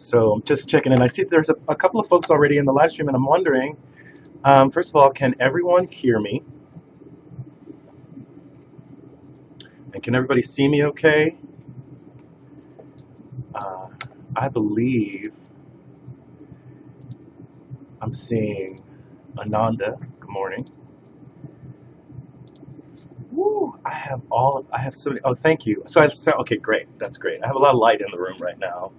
So I'm just checking in. I see there's a couple of folks already in the live stream, and I'm wondering, first of all, can everyone hear me? And can everybody see me okay? I believe I'm seeing Ananda. Good morning. Woo! I have so many. Oh, thank you. Okay, great. That's great. I have a lot of light in the room right now,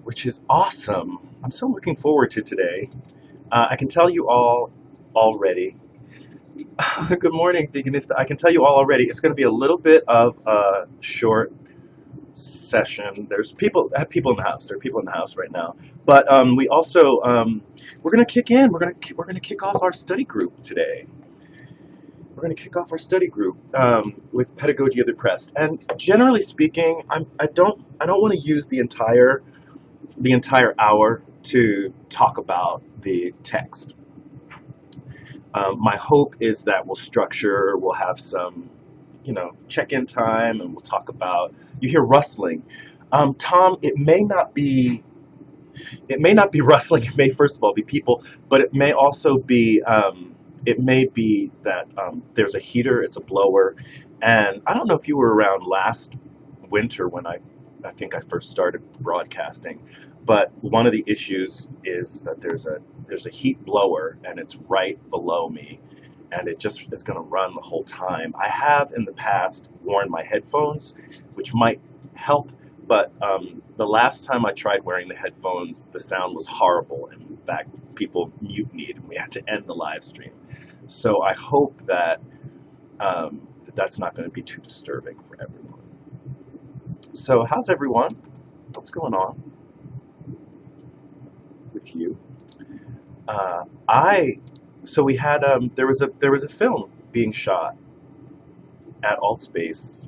which is awesome. I'm so looking forward to today. I can tell you all already. Good morning, Veganista. I can tell you all already. It's going to be a little bit of a short session. There's people in the house. There are people in the house right now. But we also we're going to kick in. We're going to kick off our study group today. We're going to kick off our study group with Pedagogy of the Oppressed. And generally speaking, I don't want to use the entire hour to talk about the text. My hope is that we'll have some, check-in time, and we'll talk about. You hear rustling, Tom. It may not be rustling. It may first of all be people, but it may also be. It may be that there's a heater. It's a blower, and I don't know if you were around last winter when I think I first started broadcasting. But one of the issues is that there's a heat blower, and it's right below me, and it just is going to run the whole time. I have in the past worn my headphones, which might help, but the last time I tried wearing the headphones, the sound was horrible, and in fact, people mutinied, and we had to end the live stream. So I hope that that's not going to be too disturbing for everyone. So how's everyone? What's going on with you? So we had there was a film being shot at Altspace,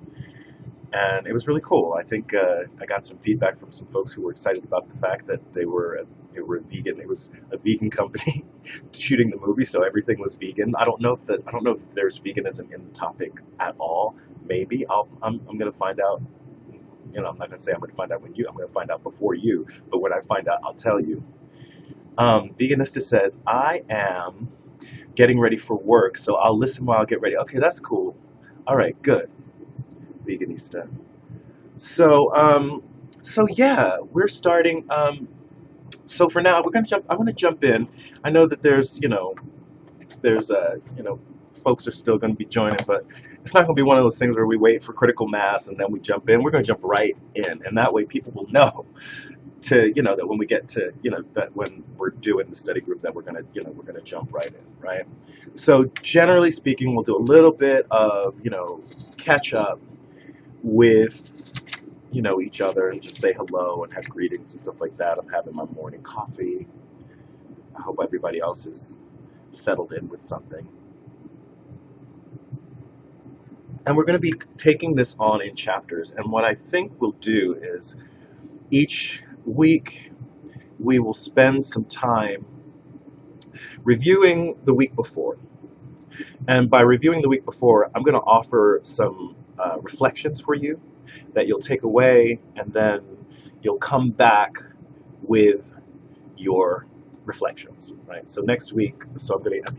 and it was really cool. I think I got some feedback from some folks who were excited about the fact that they were vegan. It was a vegan company shooting the movie, so everything was vegan. I don't know if there's veganism in the topic at all. Maybe I'm going to find out. I'm not going to say I'm going to find out I'm going to find out before you, but when I find out, I'll tell you. Veganista says, I am getting ready for work, so I'll listen while I get ready. Okay, that's cool. All right, good. Veganista. So yeah, we're starting. So for now, I want to jump in. I know that there's folks are still going to be joining, but it's not going to be one of those things where we wait for critical mass and then we jump in. We're going to jump right in, and that way people will know that when we get to that when we're doing the study group that we're going to jump right in, right? So generally speaking, we'll do a little bit of catch up with each other and just say hello and have greetings and stuff like that. I'm having my morning coffee. I hope everybody else is settled in with something. And we're going to be taking this on in chapters. And what I think we'll do is each week we will spend some time reviewing the week before. And by reviewing the week before, I'm going to offer some reflections for you that you'll take away, and then you'll come back with your reflections, right? So next week, I'm going to at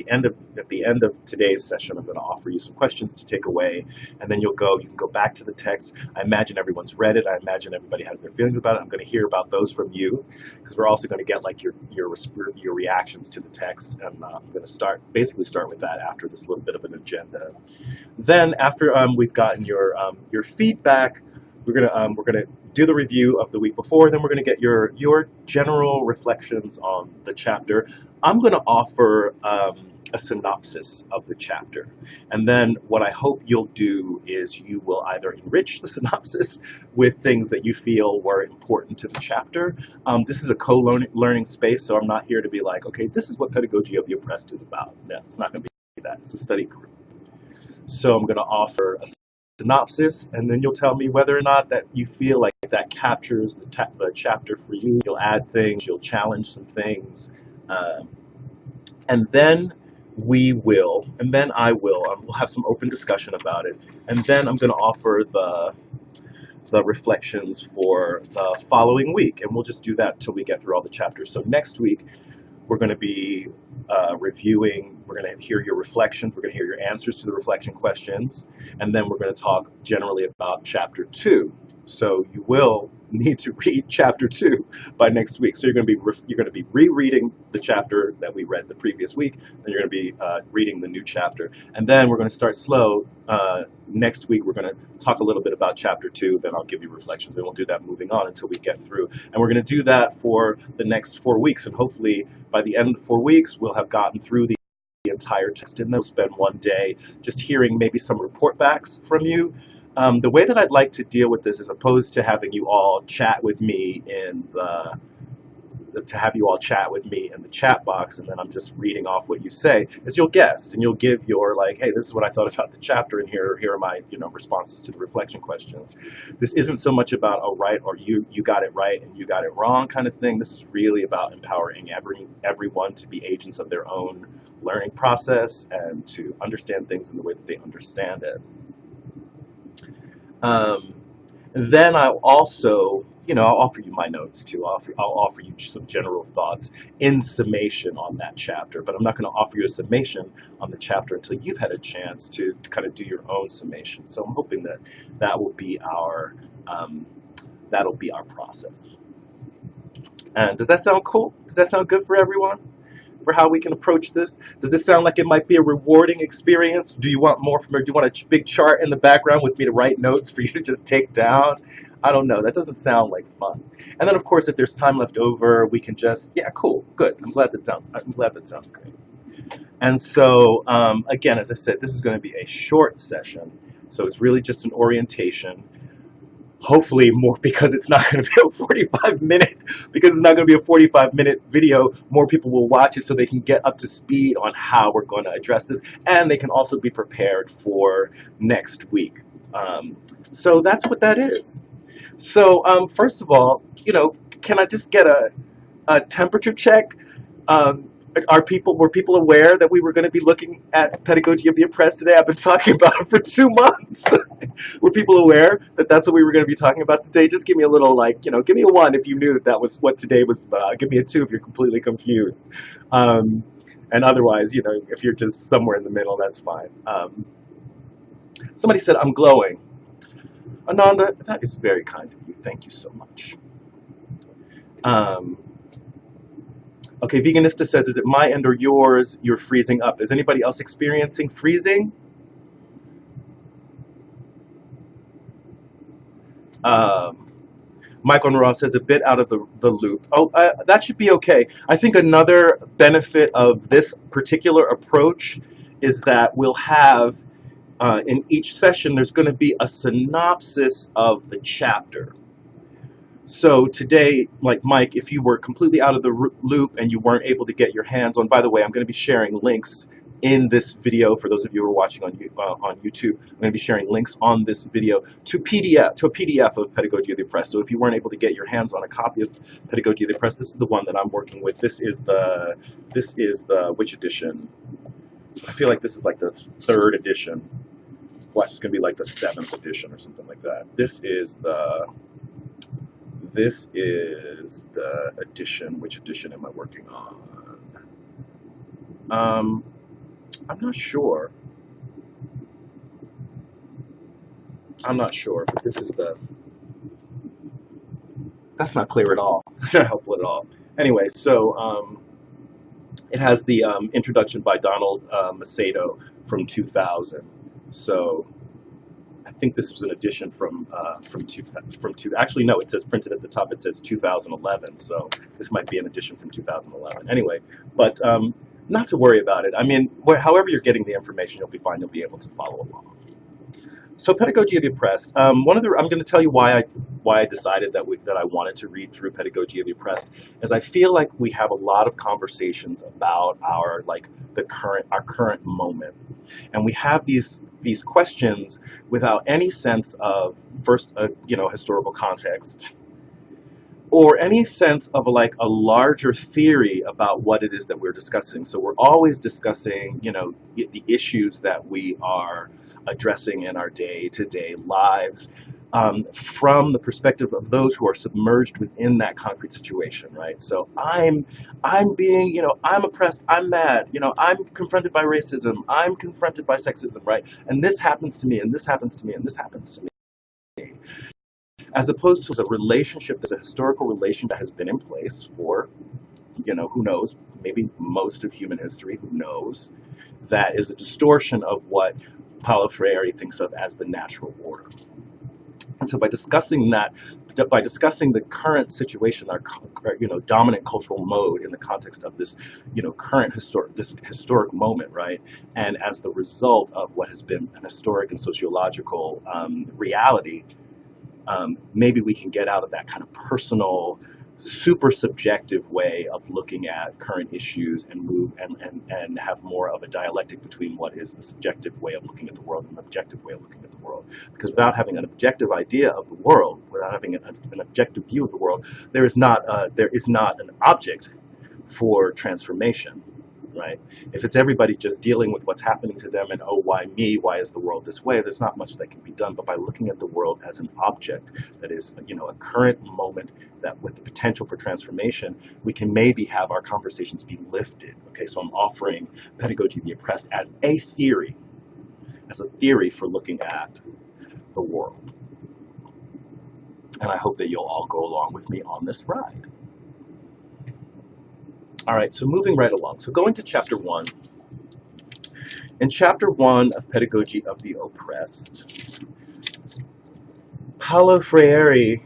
the end of today's session, I'm going to offer you some questions to take away, and then you can go back to the text. I imagine everyone's read it. I imagine everybody has their feelings about it. I'm going to hear about those from you, because we're also going to get like your reactions to the text, and I'm going to basically start with that after this little bit of an agenda. Then after we've gotten your feedback, we're gonna do the review of the week before. Then we're gonna get your general reflections on the chapter. I'm gonna offer a synopsis of the chapter, and then what I hope you'll do is you will either enrich the synopsis with things that you feel were important to the chapter. This is a co-learning space, so I'm not here to be like, okay, this is what Pedagogy of the Oppressed is about. No, it's not gonna be that. It's a study group. So I'm gonna offer a synopsis, and then you'll tell me whether or not that you feel like that captures the chapter for you. You'll add things, you'll challenge some things, and then we'll have some open discussion about it, and then I'm going to offer the reflections for the following week, and we'll just do that till we get through all the chapters. So next week, we're going to be reviewing, we're going to hear your reflections, we're going to hear your answers to the reflection questions, and then we're going to talk generally about chapter 2. So you will need to read chapter 2 by next week. So you're going to be rereading the chapter that we read the previous week, then you're going to be reading the new chapter, and then we're going to start slow. Next week we're going to talk a little bit about chapter 2, then I'll give you reflections, and we'll do that moving on until we get through. And we're going to do that for the next 4 weeks, and hopefully by the end of the 4 weeks we'll have gotten through the entire text, and then we'll spend one day just hearing maybe some report backs from you. The way that I'd like to deal with this, as opposed to having you all chat with me in the chat box, and then I'm just reading off what you say, is you'll guest and you'll give your, like, hey, this is what I thought about the chapter, and here are my responses to the reflection questions. This isn't so much about a right or you got it right and you got it wrong kind of thing. This is really about empowering everyone to be agents of their own learning process and to understand things in the way that they understand it. Then I'll also, I'll offer you my notes too. I'll offer you some general thoughts in summation on that chapter, but I'm not going to offer you a summation on the chapter until you've had a chance to kind of do your own summation. So I'm hoping that will be our process. And does that sound cool? Does that sound good for everyone? For how we can approach this? Does it sound like it might be a rewarding experience? Do you want more from me? Do you want a big chart in the background with me to write notes for you to just take down? I don't know. That doesn't sound like fun. And then, of course, if there's time left over, we can just, yeah, cool, good. I'm glad that sounds great. And so, again, as I said, this is going to be a short session. So it's really just an orientation. Hopefully more, because it's not going to be a 45-minute video, more people will watch it so they can get up to speed on how we're going to address this, and they can also be prepared for next week. So that's what that is. So first of all, can I just get a temperature check? Were people aware that we were going to be looking at Pedagogy of the Oppressed today? I've been talking about it for 2 months. Were people aware that that's what we were going to be talking about today? Just give me a little, give me a 1 if you knew that was what today was about. Give me a 2 if you're completely confused. And otherwise, if you're just somewhere in the middle, that's fine. Somebody said, I'm glowing. Ananda, that is very kind of you. Thank you so much. Okay, Veganista says, is it my end or yours? You're freezing up. Is anybody else experiencing freezing? Michael Norral says, a bit out of the loop. Oh, that should be okay. I think another benefit of this particular approach is that we'll have, in each session, there's going to be a synopsis of the chapter. So today, like Mike, if you were completely out of the loop and you weren't able to get your hands on, by the way, I'm going to be sharing links in this video for those of you who are watching on YouTube. I'm going to be sharing links on this video to a PDF of Pedagogy of the Oppressed. So if you weren't able to get your hands on a copy of Pedagogy of the Oppressed, this is the one that I'm working with. This is the which edition? I feel like this is like the 3rd edition. Watch, it's going to be like the 7th edition or something like that. This is the edition. Which edition am I working on? I'm not sure. But this is that's not clear at all. That's not helpful at all. Anyway, so it has the introduction by Donald Macedo from 2000. So I think this was an edition from actually no, it says printed at the top, it says 2011, so this might be an edition from 2011. Anyway, but not to worry about it. I mean, however you're getting the information, you'll be fine. You'll be able to follow along. So Pedagogy of the Oppressed. I'm going to tell you why I decided that I wanted to read through Pedagogy of the Oppressed, as I feel like we have a lot of conversations about our current moment, and we have these questions without any sense of first historical context, or any sense of a larger theory about what it is that we're discussing. So we're always discussing, the issues that we are addressing in our day-to-day lives, from the perspective of those who are submerged within that concrete situation, right? So I'm being, I'm oppressed, I'm mad, I'm confronted by racism, I'm confronted by sexism, right? And this happens to me, and this happens to me, and this happens to me. As opposed to a relationship, there's a historical relationship that has been in place for, who knows, maybe most of human history, who knows, that is a distortion of what Paulo Freire thinks of as the natural order. And so by discussing that, by discussing the current situation, our dominant cultural mode in the context of this current historic moment, right, and as the result of what has been an historic and sociological reality, maybe we can get out of that kind of personal, super subjective way of looking at current issues and move and have more of a dialectic between what is the subjective way of looking at the world and an objective way of looking at the world. Because without having an objective idea of the world, without having an objective view of the world, there is not an object for transformation. Right? If it's everybody just dealing with what's happening to them and, oh, why me? Why is the world this way? There's not much that can be done. But by looking at the world as an object that is, a current moment that with the potential for transformation, we can maybe have our conversations be lifted. Okay, so I'm offering Pedagogy of the Oppressed as a theory for looking at the world. And I hope that you'll all go along with me on this ride. All right, so moving right along. So going to chapter 1. In chapter 1 of Pedagogy of the Oppressed, Paulo Freire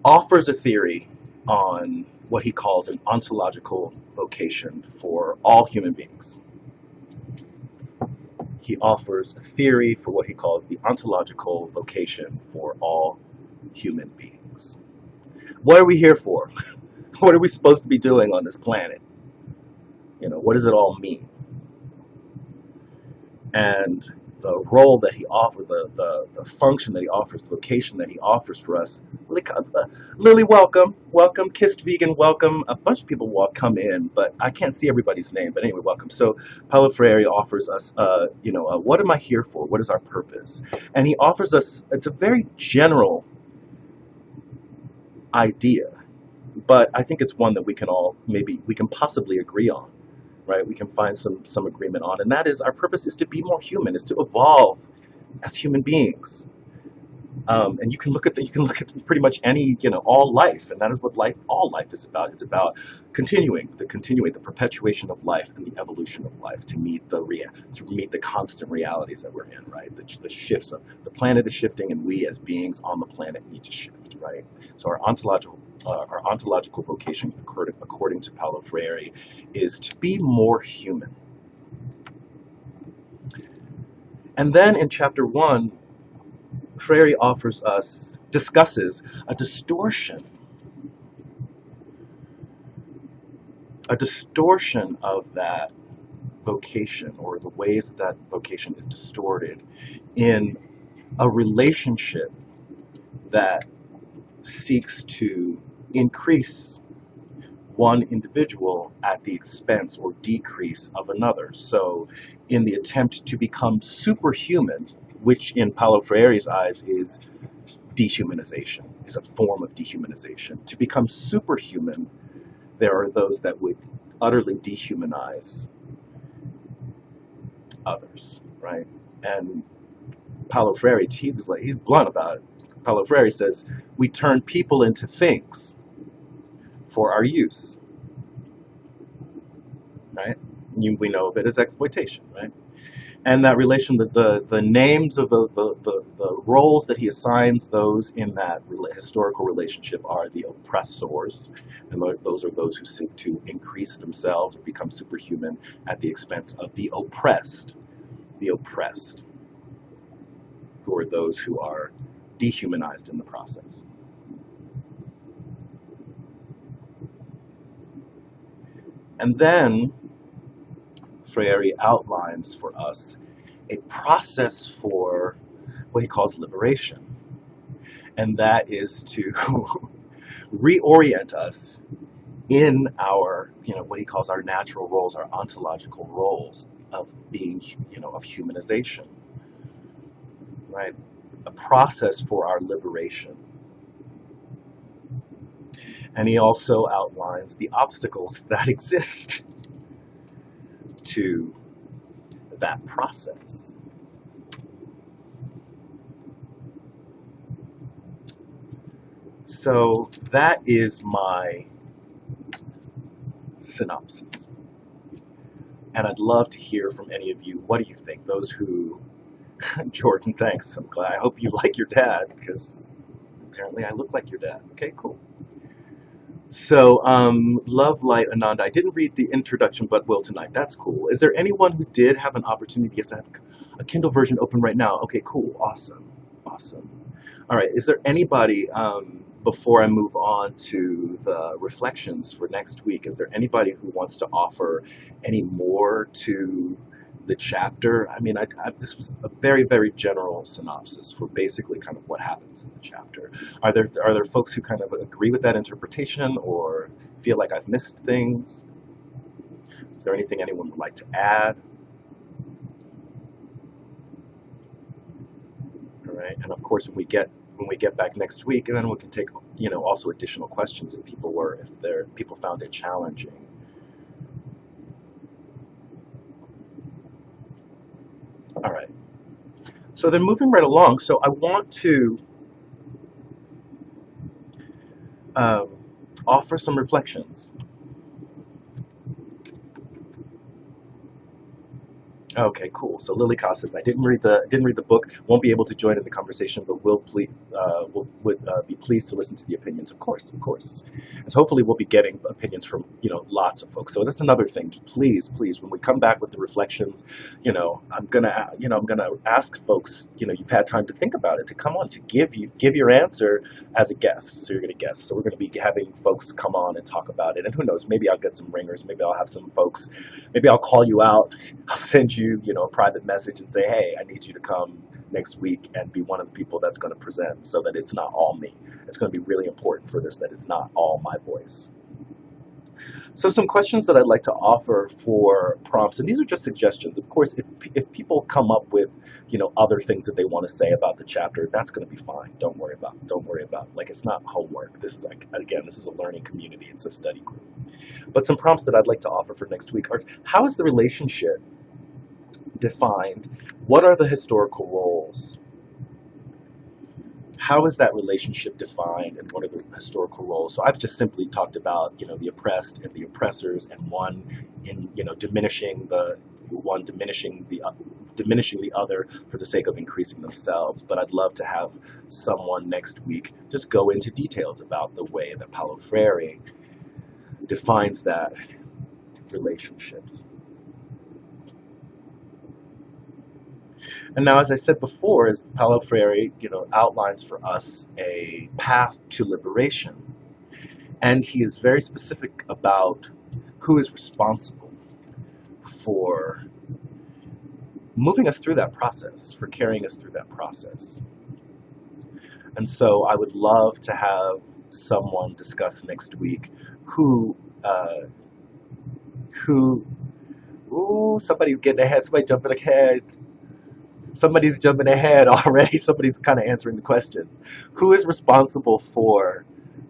offers a theory on what he calls an ontological vocation for all human beings. He offers a theory for what he calls the ontological vocation for all human beings. What are we here for? What are we supposed to be doing on this planet? What does it all mean? And the role that he offers, the function that he offers, the vocation that he offers for us. Lily, welcome. Kissed Vegan, welcome. A bunch of people come in, but I can't see everybody's name. But anyway, welcome. So Paulo Freire offers us, what am I here for? What is our purpose? And he offers us, it's a very general idea, but I think it's one that we can possibly agree on, right? We can find some agreement on, and that is our purpose is to be more human, is to evolve as human beings. And you can look at pretty much any, all life, and that is what all life is about. It's about continuing the perpetuation of life and the evolution of life to meet the constant realities that we're in, right? The shifts of the planet is shifting, and we as beings on the planet need to shift, right? So our ontological vocation, according to Paulo Freire, is to be more human. And then in chapter 1, Freire discusses a distortion of that vocation, or the ways that vocation is distorted in a relationship that seeks to increase one individual at the expense or decrease of another. So in the attempt to become superhuman, which in Paulo Freire's eyes is dehumanization, is a form of dehumanization. To become superhuman, there are those that would utterly dehumanize others, right? And Paulo Freire, he's blunt about it. Paulo Freire says, we turn people into things for our use, right? We know of it as exploitation, right? And that relation, the names of the roles that he assigns those in that historical relationship are the oppressors, and those are those who seek to increase themselves or become superhuman at the expense of the oppressed, who are those who are dehumanized in the process. And then Freire outlines for us a process for what he calls liberation. And that is to reorient us in our, what he calls our natural roles, our ontological roles, being, of humanization, right? A process for our liberation. And he also outlines the obstacles that exist to that process. So that is my synopsis. And I'd love to hear from any of you. What do you think? Those who, Jordan, thanks. I'm glad. I hope you like your dad, because apparently I look like your dad. Okay, cool. So, love, light, Ananda. I didn't read the introduction, but will tonight. That's cool. Is there anyone who did have an opportunity? Yes, I have a Kindle version open right now. Okay, cool. Awesome. Awesome. All right. Is there anybody, before I move on to the reflections for next week, is there anybody who wants to offer any more to the chapter? I mean, this was a very, very general synopsis for basically kind of what happens in the chapter. Are there folks who kind of agree with that interpretation or feel like I've missed things? Is there anything anyone would like to add? All right, and of course, when we get back next week, and then we can take also additional questions if people found it challenging. All right. So then moving right along, so I want to offer some reflections. Okay, cool. So Lily Ka says, I didn't read the book, won't be able to join in the conversation, but would be pleased to listen to the opinions. Of course, of course. And so hopefully we'll be getting opinions from lots of folks. So that's another thing. Please, please, when we come back with the reflections, I'm gonna ask folks, you've had time to think about it, to come on, to give your answer as a guest. So you're gonna guess. So we're gonna be having folks come on and talk about it. And who knows, maybe I'll get some ringers. Maybe I'll have some folks. Maybe I'll call you out. I'll send you, a private message and say, hey, I need you to come next week and be one of the people that's going to present, so that it's not all me. It's going to be really important for this that it's not all my voice. So some questions that I'd like to offer for prompts, and these are just suggestions. Of course, if people come up with, other things that they want to say about the chapter, that's going to be fine. Don't worry about. Like, it's not homework. This is this is a learning community. It's a study group. But some prompts that I'd like to offer for next week are: how is the relationship defined? What are the historical roles? How is that relationship defined, and what are the historical roles? So I've just simply talked about, the oppressed and the oppressors, and one in, diminishing the other for the sake of increasing themselves. But I'd love to have someone next week just go into details about the way that Paulo Freire defines that relationships. And now, as I said before, as Paulo Freire, outlines for us a path to liberation, and he is very specific about who is responsible for moving us through that process, for carrying us through that process. And so I would love to have someone discuss next week who somebody's getting ahead, somebody's jumping ahead already. Somebody's kind of answering the question. Who is responsible for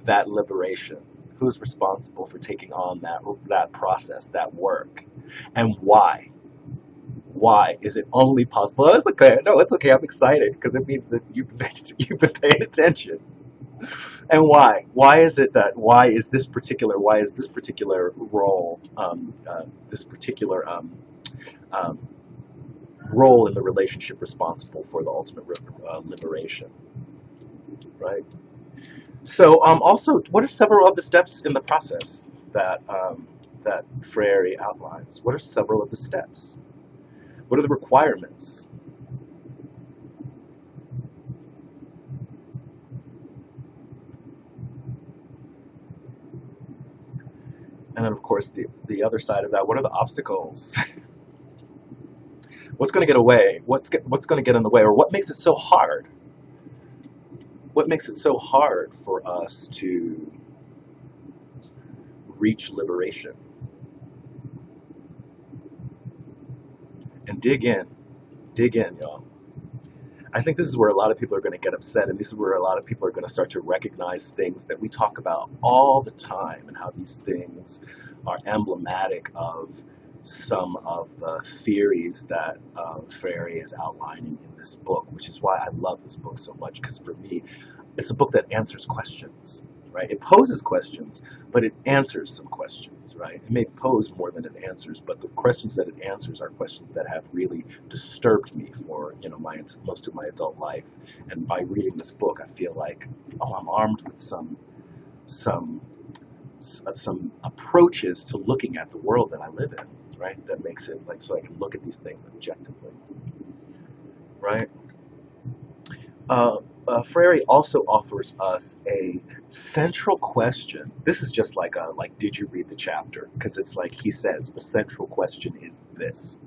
that liberation? Who is responsible for taking on that process, that work? And why? Why is it only possible? Oh, it's okay. No, it's okay. I'm excited because it means that you've been paying attention. And why? Why is this particular role, this particular role in the relationship responsible for the ultimate liberation, right? So also, what are several of the steps in the process that Freire outlines? What are several of the steps? What are the requirements? And then, of course, the other side of that, what are the obstacles? What's going to get away? What's going to get in the way? Or what makes it so hard? What makes it so hard for us to reach liberation? and dig in, y'all. I think this is where a lot of people are going to get upset, and this is where a lot of people are going to start to recognize things that we talk about all the time, and how these things are emblematic of some of the theories that Freire is outlining in this book, which is why I love this book so much, because for me, it's a book that answers questions, right? It poses questions, but it answers some questions, right? It may pose more than it answers, but the questions that it answers are questions that have really disturbed me for, most of my adult life. And by reading this book, I feel like, oh, I'm armed with some approaches to looking at the world that I live in, right? That makes it like so I can look at these things objectively, right? Freire also offers us a central question. This is just like did you read the chapter? Because it's like he says, the central question is this.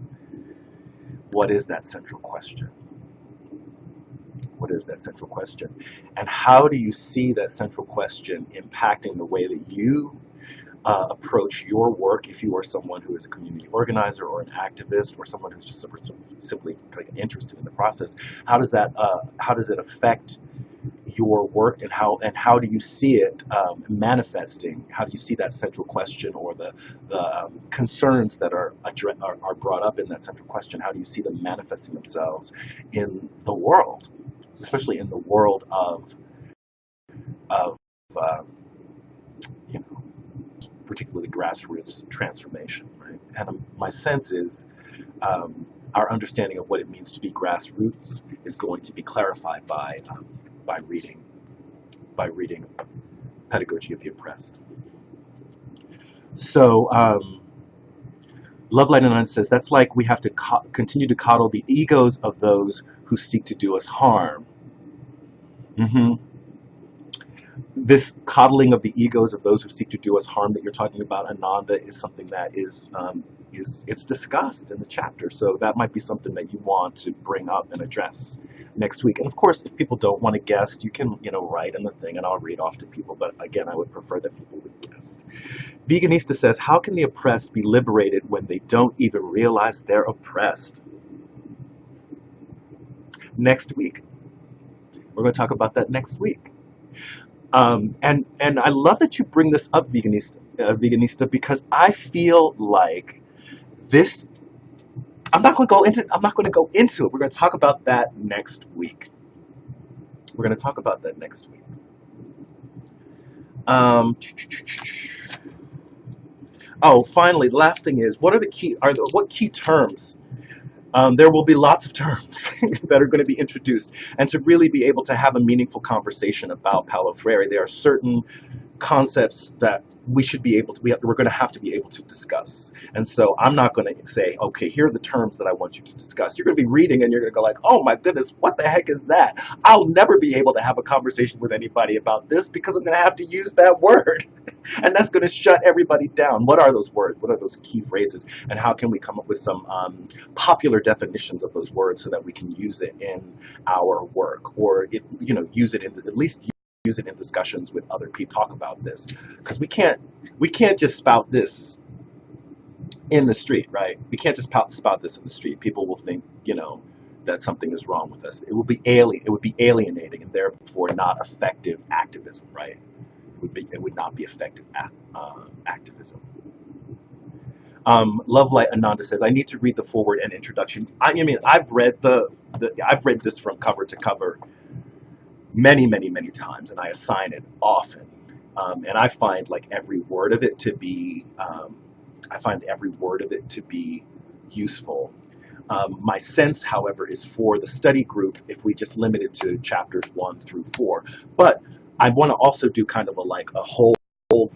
What is that central question? What is that central question? And how do you see that central question impacting the way that you approach your work, if you are someone who is a community organizer or an activist or someone who's just simply interested in the process? How does it affect your work, and how do you see it manifesting? How do you see that central question, or the concerns that are brought up in that central question? How do you see them manifesting themselves in the world, especially in the world of uh, you know, particularly grassroots transformation, right? And my sense is our understanding of what it means to be grassroots is going to be clarified by reading Pedagogy of the Oppressed. So Love Light and None says that's like we have to continue to coddle the egos of those who seek to do us harm. This coddling of the egos of those who seek to do us harm that you're talking about, Ananda, is something that is it's discussed in the chapter. So that might be something that you want to bring up and address next week. And of course, if people don't want to guest, you can write in the thing and I'll read off to people. But again, I would prefer that people would guest. Veganista says, how can the oppressed be liberated when they don't even realize they're oppressed? Next week. We're going to talk about that next week. And I love that you bring this up, Veganista, because I feel like this. I'm not going to go into it. We're going to talk about that next week. Oh, finally, the last thing is, what key terms? There will be lots of terms that are going to be introduced, and to really be able to have a meaningful conversation about Paulo Freire, there are certain concepts that we're going to have to be able to discuss. And so I'm not going to say, okay, here are the terms that I want you to discuss. You're going to be reading and you're going to go like, oh my goodness, what the heck is that? I'll never be able to have a conversation with anybody about this because I'm going to have to use that word. And that's going to shut everybody down. What are those words? What are those key phrases? And how can we come up with some popular definitions of those words so that we can use it in our work, or use it at least use it in discussions with other people, talk about this, because we can't just spout this in the street, right? We can't just spout this in the street. People will think, that something is wrong with us. It would be alienating, and therefore not effective activism, right? It would not be effective activism. Love Light Ananda says, I need to read the foreword and introduction. I've read I've read this from cover to cover many, many, many times, and I assign it often. And I find every word of it to be useful. My sense, however, is for the study group, if we just limit it to chapters 1 through 4. But I want to also do kind of a whole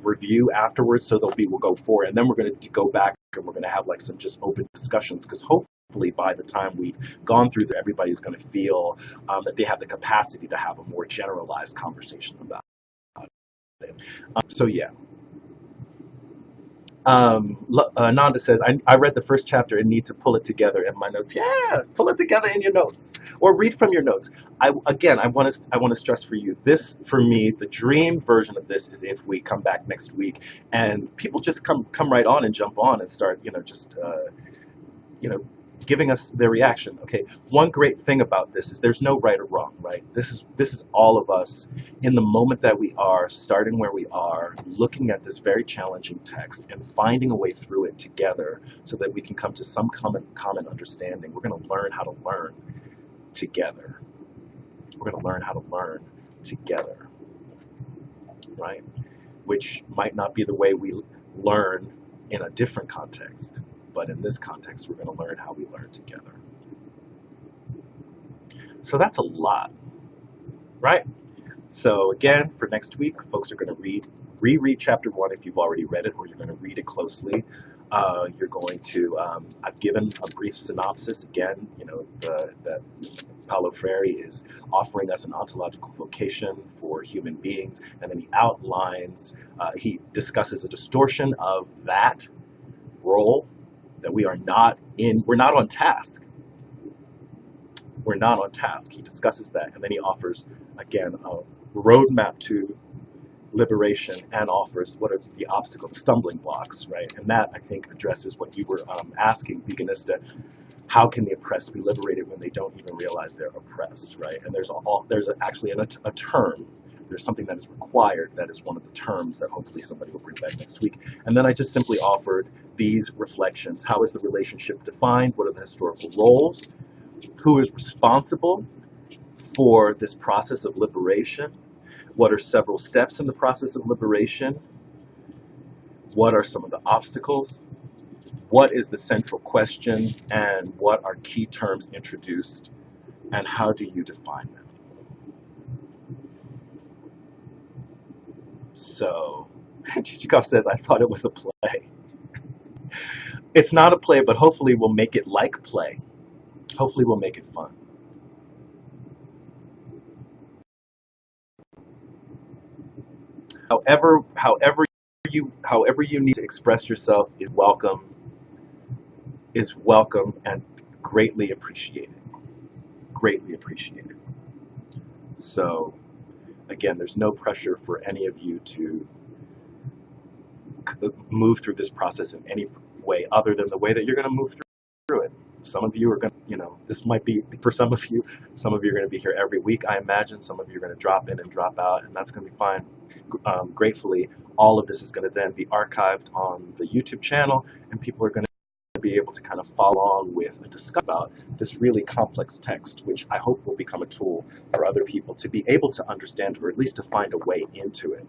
review afterwards, so that we will go forward, and then we're going to go back and we're going to have some just open discussions, because hopefully by the time we've gone through that, everybody's going to feel that they have the capacity to have a more generalized conversation about it. So yeah. Nanda says, I read the first chapter and need to pull it together in my notes. Yeah, pull it together in your notes, or read from your notes. I want to stress for you, this, for me, the dream version of this is if we come back next week and people just come right on and jump on and start, giving us their reaction. Okay, one great thing about this is there's no right or wrong, right? This is all of us in the moment that we are, starting where we are, looking at this very challenging text and finding a way through it together so that we can come to some common understanding. We're going to learn how to learn together. We're going to learn how to learn together, right? Which might not be the way we learn in a different context, but in this context, we're going to learn how we learn together. So that's a lot, right? So again, for next week, folks are going to reread chapter 1 if you've already read it, or you're going to read it closely. You're going to, I've given a brief synopsis. Again, you know, that Paulo Freire is offering us an ontological vocation for human beings, and then he outlines, he discusses a distortion of that role, that we're not on task. We're not on task. He discusses that, and then he offers, again, a roadmap to liberation and offers what are the obstacles, the stumbling blocks, right? And that, I think, addresses what you were asking, Veganista. How can the oppressed be liberated when they don't even realize they're oppressed, right? And there's actually a term. There's something that is required that is one of the terms that hopefully somebody will bring back next week. And then I just simply offered these reflections. How is the relationship defined? What are the historical roles? Who is responsible for this process of liberation? What are several steps in the process of liberation? What are some of the obstacles? What is the central question? And what are key terms introduced? And how do you define them? So, Chichikov says, I thought it was a play. It's not a play, but hopefully we'll make it like play. Hopefully we'll make it fun. However you need to express yourself is welcome and greatly appreciated. Greatly appreciated. So, again, there's no pressure for any of you to move through this process in any way other than the way that you're going to move through it. Some of you are going to, you know, this might be for some of you are going to be here every week, I imagine. Some of you are going to drop in and drop out, and that's going to be fine. Gratefully, all of this is going to then be archived on the YouTube channel, and people are going to be able to kind of follow on with a discussion about this really complex text, which I hope will become a tool for other people to be able to understand, or at least to find a way into it.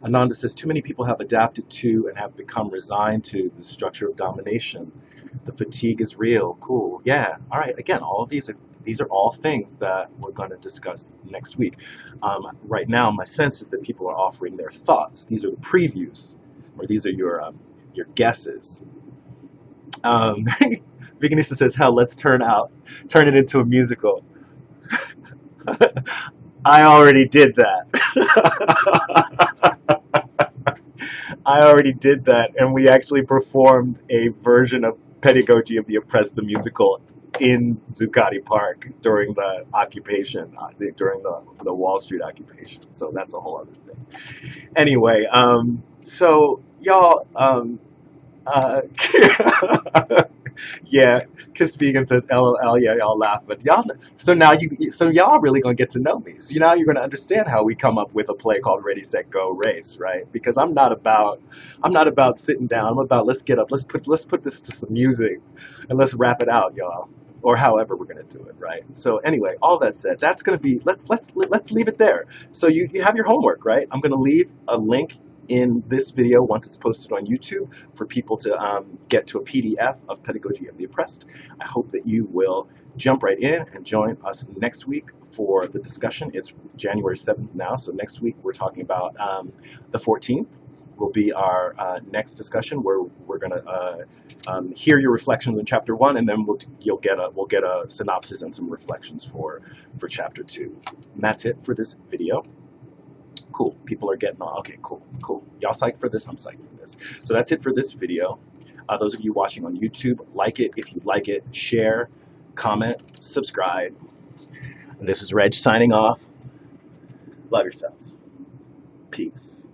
Ananda says, too many people have adapted to and have become resigned to the structure of domination. The fatigue is real. Cool. Yeah. All right. Again, all of these are all things that we're going to discuss next week. Right now, my sense is that people are offering their thoughts. These are the previews, or these are your guesses. Veganista says, hell, let's turn it into a musical. I already did that. I already did that, and we actually performed a version of Pedagogy of the Oppressed, the musical, in Zuccotti Park during the occupation, during the Wall Street occupation. So that's a whole other thing. Anyway, so y'all, yeah, Kiss Vegan says LOL, yeah, y'all laugh, but y'all, so y'all really gonna get to know me. So now you're gonna understand how we come up with a play called Ready, Set, Go, Race, right? Because I'm not about sitting down. I'm about let's get up, let's put this to some music, and let's rap it out, y'all, or however we're gonna do it, right? So anyway, all that said, that's gonna be let's leave it there. So you have your homework, right? I'm gonna leave a link in this video once it's posted on YouTube for people to get to a PDF of Pedagogy of the Oppressed. I hope that you will jump right in and join us next week for the discussion. It's January 7th now, so next week we're talking about the 14th will be our next discussion, where we're going to hear your reflections on Chapter 1, and then we'll get a synopsis and some reflections for Chapter 2. And that's it for this video. Cool. People are getting on. Okay, cool. Y'all psyched for this? I'm psyched for this. So that's it for this video. Those of you watching on YouTube, like it if you like it, share, comment, subscribe. And this is Reg signing off. Love yourselves. Peace.